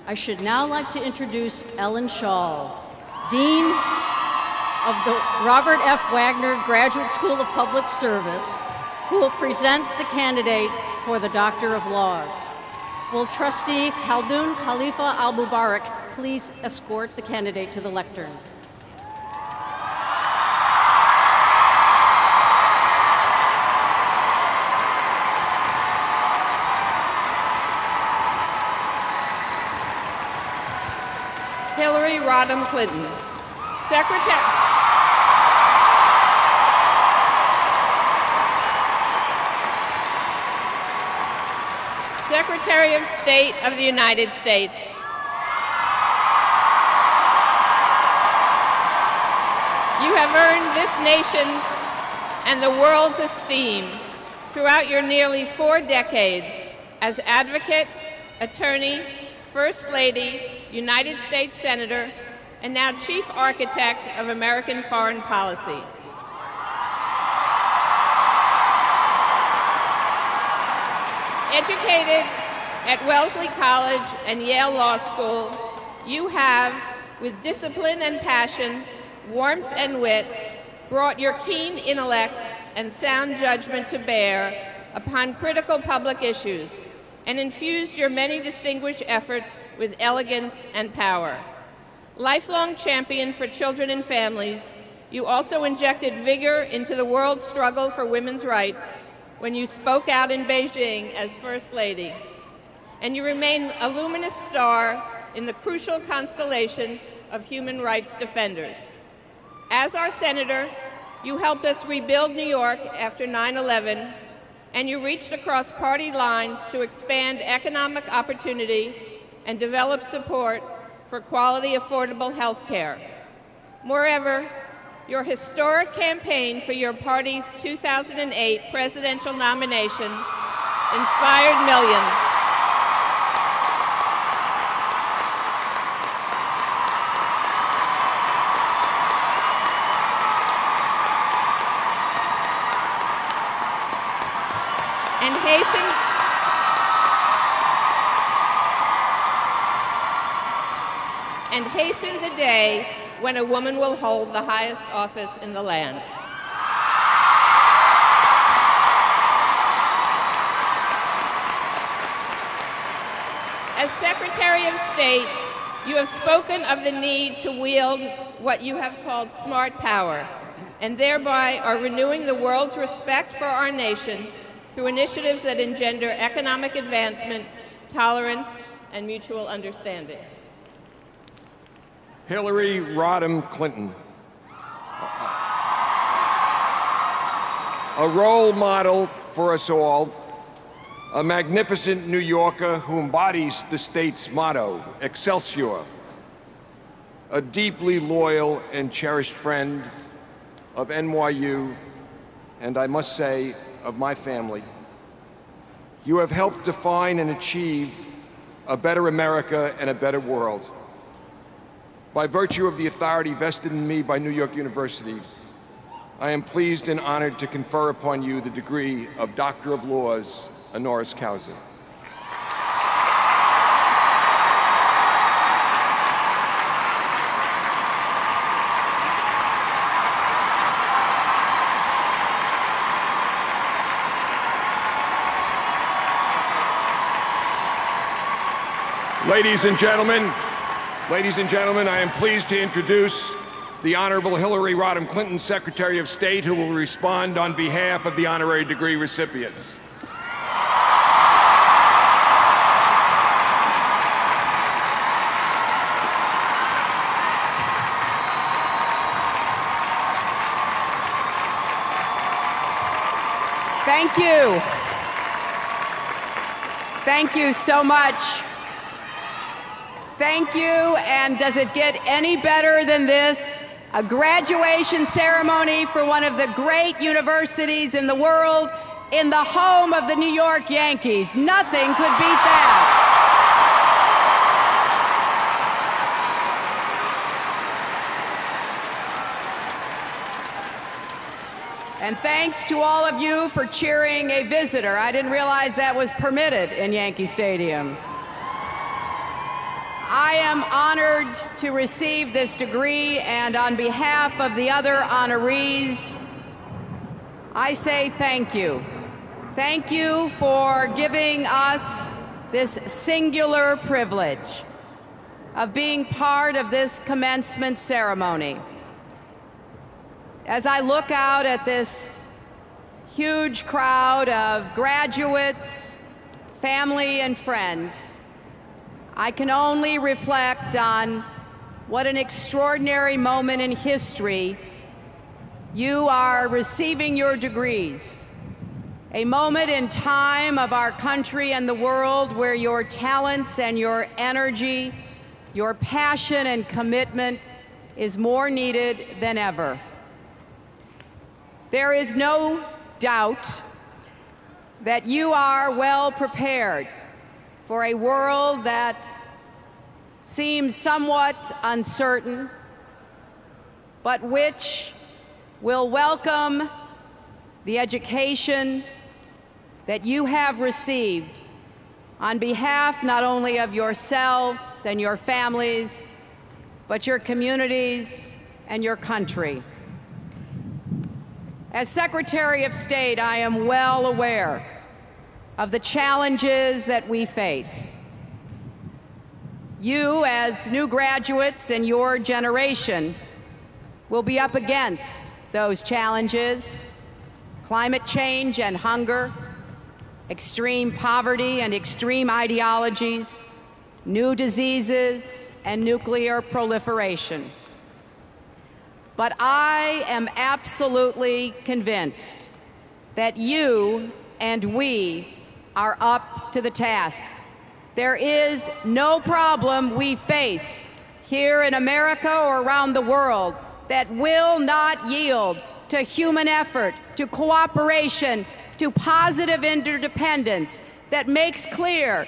I should now like to introduce Ellen Schall, Dean of the Robert F. Wagner Graduate School of Public Service, who will present the candidate for the Doctor of Laws. Will Trustee Khaldoon Khalifa Al-Mubarak please escort the candidate to the lectern? Hillary Rodham Clinton, Secretary of State of the United States. You have earned this nation's and the world's esteem throughout your nearly 4 decades as advocate, attorney, First Lady, United States Senator, and now Chief Architect of American foreign policy. Educated at Wellesley College and Yale Law School, you have, with discipline and passion, warmth and wit, brought your keen intellect and sound judgment to bear upon critical public issues, and infused your many distinguished efforts with elegance and power. Lifelong champion for children and families, you also injected vigor into the world's struggle for women's rights when you spoke out in Beijing as First Lady. And you remain a luminous star in the crucial constellation of human rights defenders. As our senator, you helped us rebuild New York after 9/11, and you reached across party lines to expand economic opportunity and develop support for quality, affordable health care. Moreover, your historic campaign for your party's 2008 presidential nomination inspired millions. And hasten the day when a woman will hold the highest office in the land. As Secretary of State, you have spoken of the need to wield what you have called smart power, and thereby are renewing the world's respect for our nation through initiatives that engender economic advancement, tolerance, and mutual understanding. Hillary Rodham Clinton, a role model for us all, a magnificent New Yorker who embodies the state's motto, Excelsior, a deeply loyal and cherished friend of NYU, and I must say, of my family. You have helped define and achieve a better America and a better world. By virtue of the authority vested in me by New York University, I am pleased and honored to confer upon you the degree of Doctor of Laws, honoris causa. Ladies and gentlemen, I am pleased to introduce the Honorable Hillary Rodham Clinton, Secretary of State, who will respond on behalf of the honorary degree recipients. Thank you. Thank you so much. Thank you, and does it get any better than this? A graduation ceremony for one of the great universities in the world, in the home of the New York Yankees. Nothing could beat that. And thanks to all of you for cheering a visitor. I didn't realize that was permitted in Yankee Stadium. I am honored to receive this degree, and on behalf of the other honorees, I say thank you. Thank you for giving us this singular privilege of being part of this commencement ceremony. As I look out at this huge crowd of graduates, family, and friends, I can only reflect on what an extraordinary moment in history you are receiving your degrees. A moment in time of our country and the world where your talents and your energy, your passion and commitment is more needed than ever. There is no doubt that you are well prepared for a world that seems somewhat uncertain, but which will welcome the education that you have received on behalf not only of yourselves and your families, but your communities and your country. As Secretary of State, I am well aware of the challenges that we face. You, as new graduates in your generation, will be up against those challenges: climate change and hunger, extreme poverty and extreme ideologies, new diseases, and nuclear proliferation. But I am absolutely convinced that you and we are up to the task. There is no problem we face here in America or around the world that will not yield to human effort, to cooperation, to positive interdependence that makes clear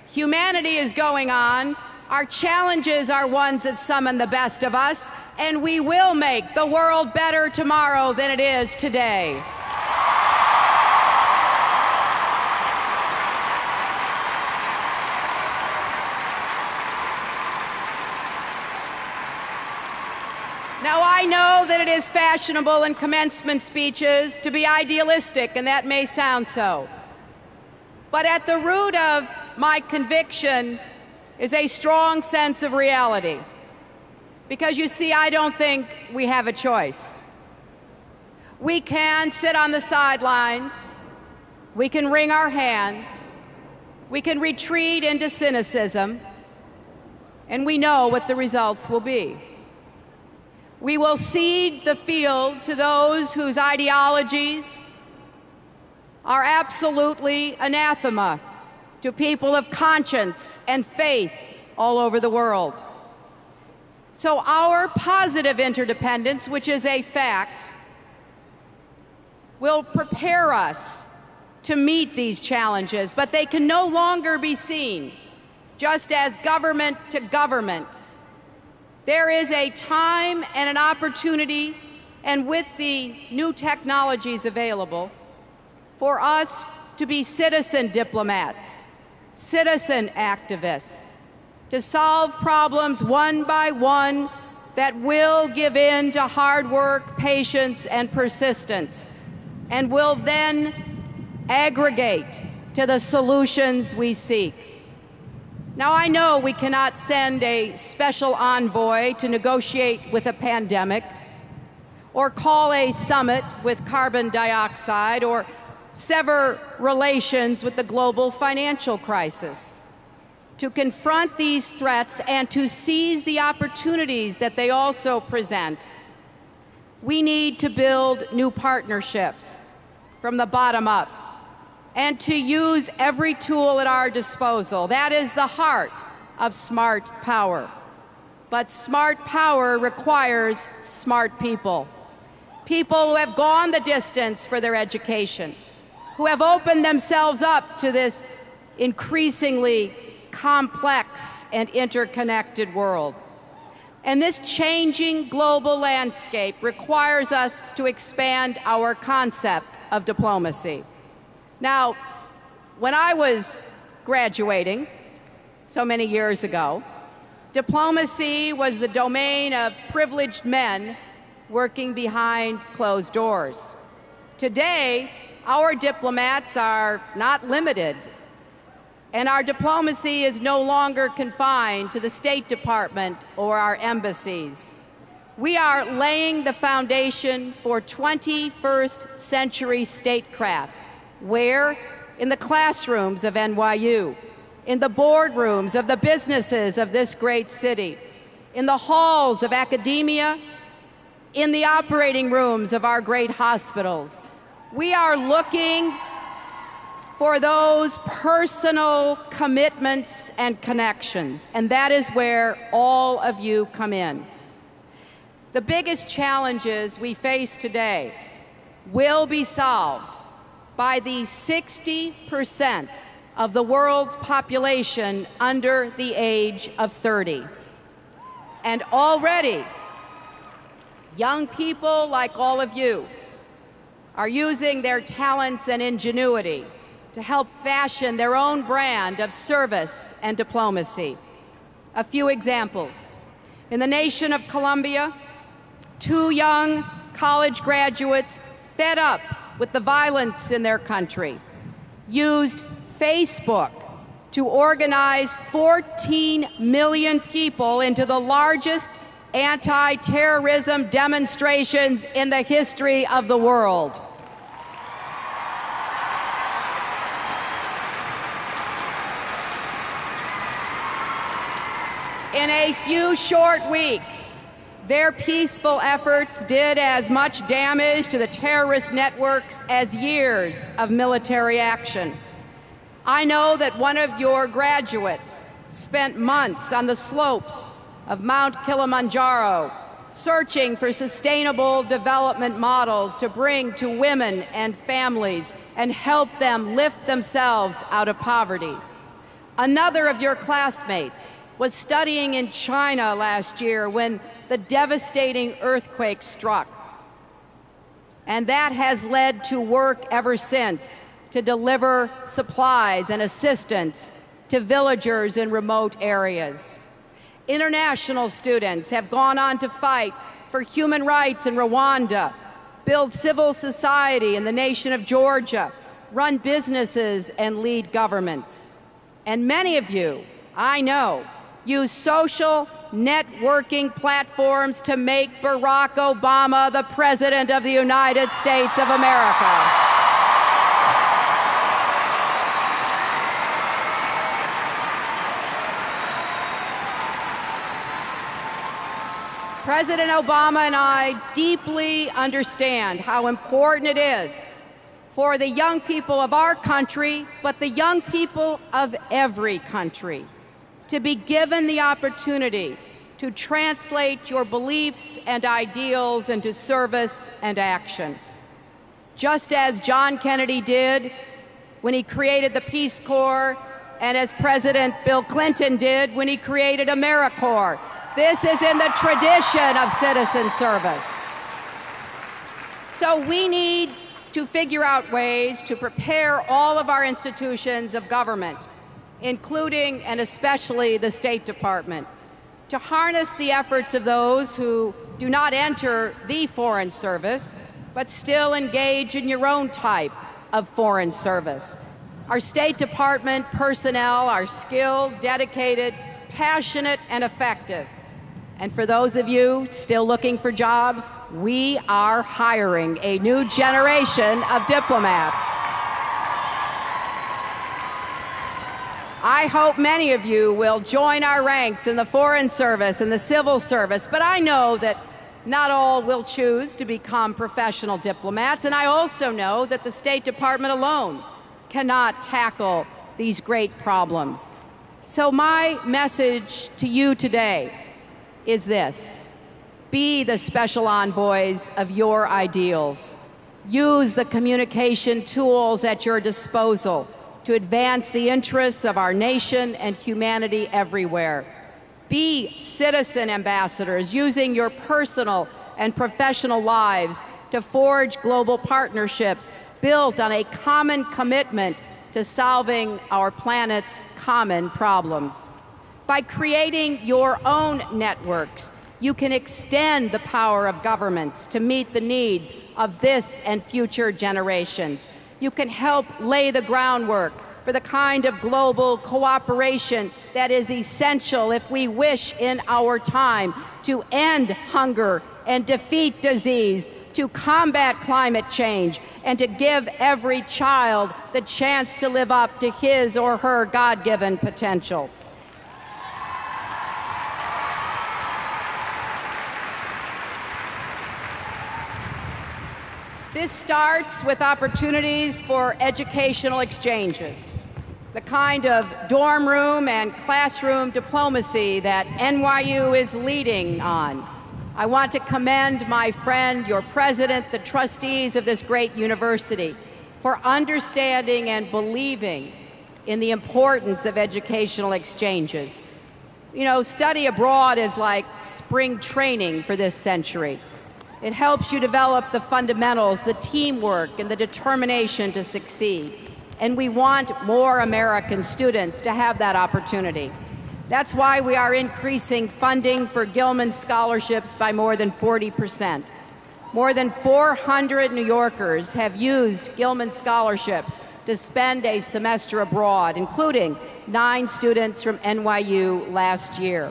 humanity is going on, our challenges are ones that summon the best of us, and we will make the world better tomorrow than it is today. Now, I know that it is fashionable in commencement speeches to be idealistic, and that may sound so. But at the root of my conviction is a strong sense of reality. Because you see, I don't think we have a choice. We can sit on the sidelines, we can wring our hands, we can retreat into cynicism, and we know what the results will be. We will cede the field to those whose ideologies are absolutely anathema to people of conscience and faith all over the world. So our positive interdependence, which is a fact, will prepare us to meet these challenges, but they can no longer be seen just as government to government. There is a time and an opportunity, and with the new technologies available, for us to be citizen diplomats, citizen activists, to solve problems one by one that will give in to hard work, patience, and persistence, and will then aggregate to the solutions we seek. Now, I know we cannot send a special envoy to negotiate with a pandemic, or call a summit with carbon dioxide, or sever relations with the global financial crisis. To confront these threats and to seize the opportunities that they also present, we need to build new partnerships from the bottom up, and to use every tool at our disposal. That is the heart of smart power. But smart power requires smart people. People who have gone the distance for their education, who have opened themselves up to this increasingly complex and interconnected world. And this changing global landscape requires us to expand our concept of diplomacy. Now, when I was graduating so many years ago, Diplomacy was the domain of privileged men working behind closed doors. Today, our diplomats are not limited, and our diplomacy is no longer confined to the State Department or our embassies. We are laying the foundation for 21st century statecraft, where in the classrooms of NYU, in the boardrooms of the businesses of this great city, in the halls of academia, in the operating rooms of our great hospitals. We are looking for those personal commitments and connections, and that is where all of you come in. The biggest challenges we face today will be solved by the 60% of the world's population under the age of 30. And already, young people like all of you are using their talents and ingenuity to help fashion their own brand of service and diplomacy. A few examples. In the nation of Colombia, 2 young college graduates fed up with the violence in their country used Facebook to organize 14 million people into the largest anti-terrorism demonstrations in the history of the world. In a few short weeks, their peaceful efforts did as much damage to the terrorist networks as years of military action. I know that one of your graduates spent months on the slopes of Mount Kilimanjaro searching for sustainable development models to bring to women and families and help them lift themselves out of poverty. Another of your classmates was studying in China last year when the devastating earthquake struck. And that has led to work ever since to deliver supplies and assistance to villagers in remote areas. International students have gone on to fight for human rights in Rwanda, build civil society in the nation of Georgia, run businesses, and lead governments. And many of you, I know, use social networking platforms to make Barack Obama the President of the United States of America. President Obama and I deeply understand how important it is for the young people of our country, but the young people of every country, to be given the opportunity to translate your beliefs and ideals into service and action. Just as John Kennedy did when he created the Peace Corps, and as President Bill Clinton did when he created AmeriCorps. This is in the tradition of citizen service. So we need to figure out ways to prepare all of our institutions of government, including and especially the State Department, to harness the efforts of those who do not enter the Foreign Service, but still engage in your own type of foreign service. Our State Department personnel are skilled, dedicated, passionate, and effective. And for those of you still looking for jobs, we are hiring a new generation of diplomats. I hope many of you will join our ranks in the Foreign Service and the Civil Service, but I know that not all will choose to become professional diplomats, and I also know that the State Department alone cannot tackle these great problems. So my message to you today is this: be the special envoys of your ideals. Use the communication tools at your disposal to advance the interests of our nation and humanity everywhere. Be citizen ambassadors, using your personal and professional lives to forge global partnerships built on a common commitment to solving our planet's common problems. By creating your own networks, you can extend the power of governments to meet the needs of this and future generations. You can help lay the groundwork for the kind of global cooperation that is essential if we wish in our time to end hunger and defeat disease, to combat climate change, and to give every child the chance to live up to his or her God-given potential. This starts with opportunities for educational exchanges, the kind of dorm room and classroom diplomacy that NYU is leading on. I want to commend my friend, your president, the trustees of this great university for understanding and believing in the importance of educational exchanges. You know, study abroad is like spring training for this century. It helps you develop the fundamentals, the teamwork, and the determination to succeed. And we want more American students to have that opportunity. That's why we are increasing funding for Gilman scholarships by more than 40%. More than 400 New Yorkers have used Gilman scholarships to spend a semester abroad, including 9 students from NYU last year.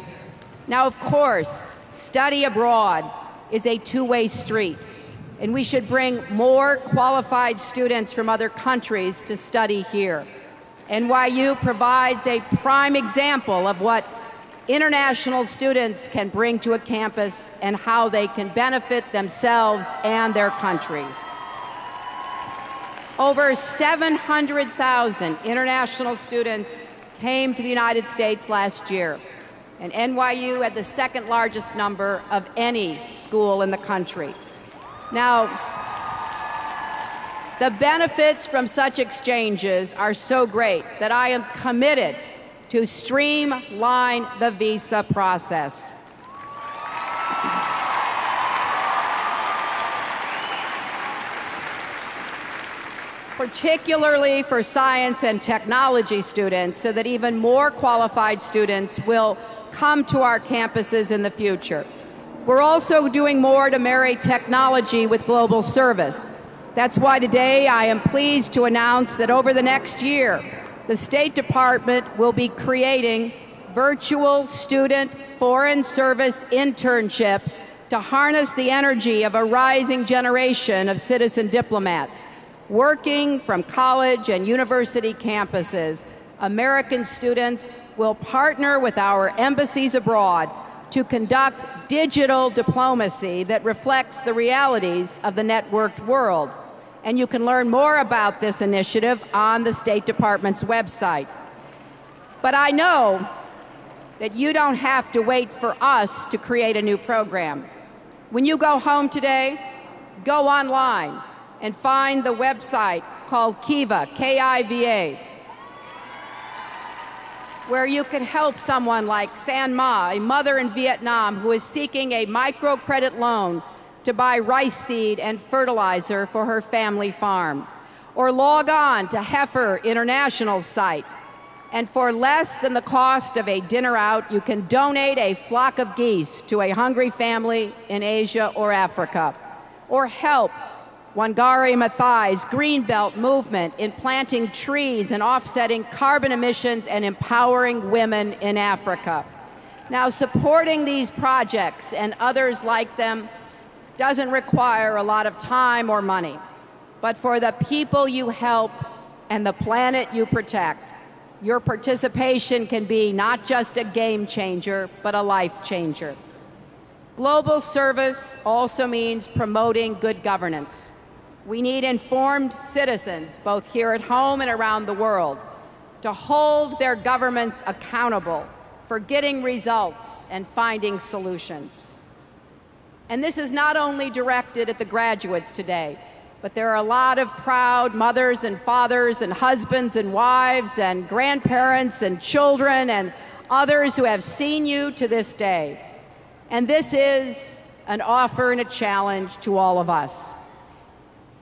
Now, of course, study abroad is a two-way street, and we should bring more qualified students from other countries to study here. NYU provides a prime example of what international students can bring to a campus and how they can benefit themselves and their countries. Over 700,000 international students came to the United States last year, and NYU had the second largest number of any school in the country. Now, the benefits from such exchanges are so great that I am committed to streamline the visa process. Particularly for science and technology students, so that even more qualified students will come to our campuses in the future. We're also doing more to marry technology with global service. That's why today I am pleased to announce that over the next year, the State Department will be creating virtual student foreign service internships to harness the energy of a rising generation of citizen diplomats. Working from college and university campuses, American students will partner with our embassies abroad to conduct digital diplomacy that reflects the realities of the networked world. And you can learn more about this initiative on the State Department's website. But I know that you don't have to wait for us to create a new program. When you go home today, go online and find the website called Kiva, K-I-V-A, where you can help someone like San Ma, a mother in Vietnam who is seeking a microcredit loan to buy rice seed and fertilizer for her family farm. Or log on to Heifer International's site, and for less than the cost of a dinner out, you can donate a flock of geese to a hungry family in Asia or Africa. Or help Wangari Maathai's Greenbelt movement in planting trees and offsetting carbon emissions and empowering women in Africa. Now, supporting these projects and others like them doesn't require a lot of time or money, but for the people you help and the planet you protect, your participation can be not just a game changer, but a life changer. Global service also means promoting good governance. We need informed citizens, both here at home and around the world, to hold their governments accountable for getting results and finding solutions. And this is not only directed at the graduates today, but there are a lot of proud mothers and fathers and husbands and wives and grandparents and children and others who have seen you to this day. And this is an offer and a challenge to all of us.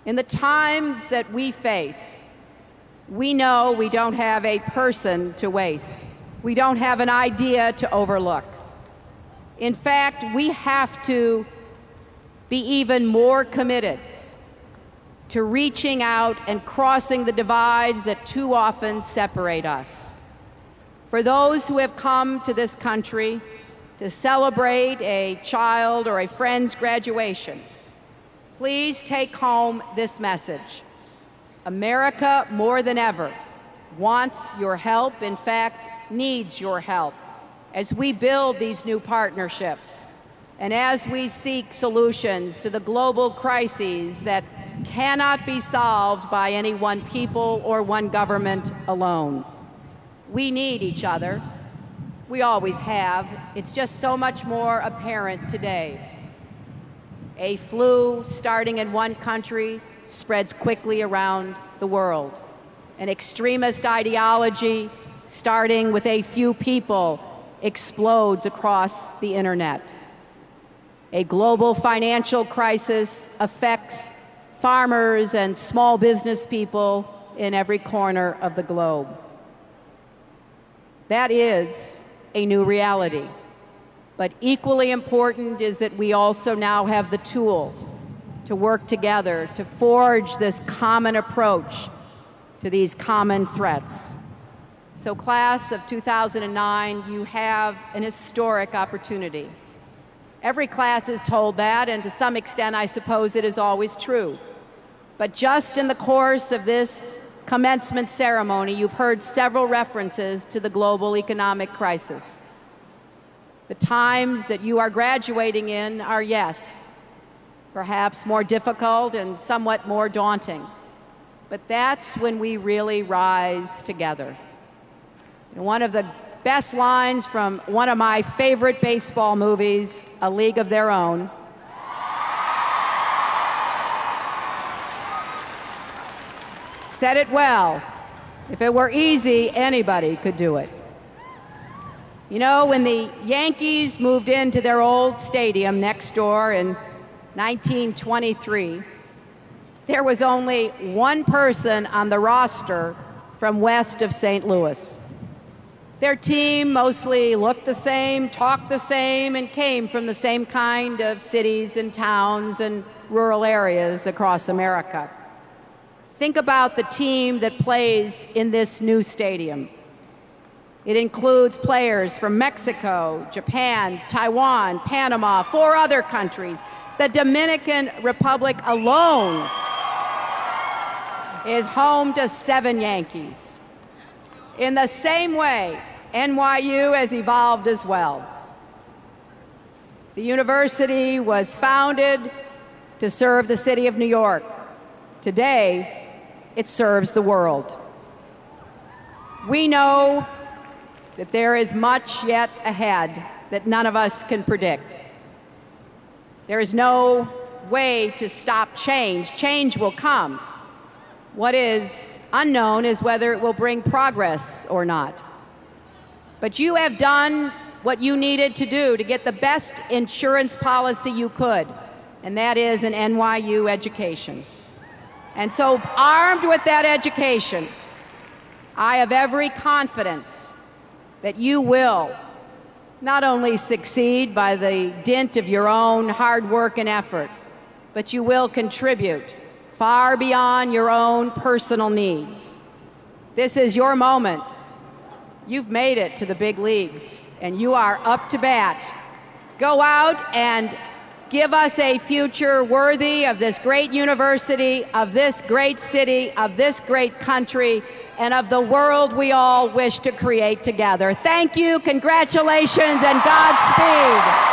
In the times that we face, we know we don't have a person to waste. we don't have an idea to overlook. In fact, we have to be even more committed to reaching out and crossing the divides that too often separate us. For those who have come to this country to celebrate a child or a friend's graduation, please take home this message. America, more than ever, wants your help, in fact, needs your help as we build these new partnerships and as we seek solutions to the global crises that cannot be solved by any one people or one government alone. We need each other. We always have. It's just so much more apparent today. A flu starting in one country spreads quickly around the world. An extremist ideology starting with a few people explodes across the internet. A global financial crisis affects farmers and small business people in every corner of the globe. That is a new reality. But equally important is that we also now have the tools to work together to forge this common approach to these common threats. So, class of 2009, you have an historic opportunity. Every class is told that, and to some extent, I suppose it is always true. But just in the course of this commencement ceremony, you've heard several references to the global economic crisis. The times that you are graduating in are, yes, perhaps more difficult and somewhat more daunting. But that's when we really rise together. And one of the best lines from one of my favorite baseball movies, A League of Their Own, said it well. If it were easy, anybody could do it. You know, when the Yankees moved into their old stadium next door in 1923, there was only one person on the roster from west of St. Louis. Their team mostly looked the same, talked the same, and came from the same kind of cities and towns and rural areas across America. Think about the team that plays in this new stadium. It includes players from Mexico, Japan, Taiwan, Panama, 4 other countries. The Dominican Republic alone is home to 7 Yankees. In the same way, NYU has evolved as well. The university was founded to serve the city of New York. Today, it serves the world. We know that there is much yet ahead that none of us can predict. There is no way to stop change. Change will come. What is unknown is whether it will bring progress or not. But you have done what you needed to do to get the best insurance policy you could, and that is an NYU education. And so, armed with that education, I have every confidence that you will not only succeed by the dint of your own hard work and effort, but you will contribute far beyond your own personal needs. This is your moment. You've made it to the big leagues, and you are up to bat. Go out and give us a future worthy of this great university, of this great city, of this great country, and of the world we all wish to create together. Thank you, congratulations, and Godspeed.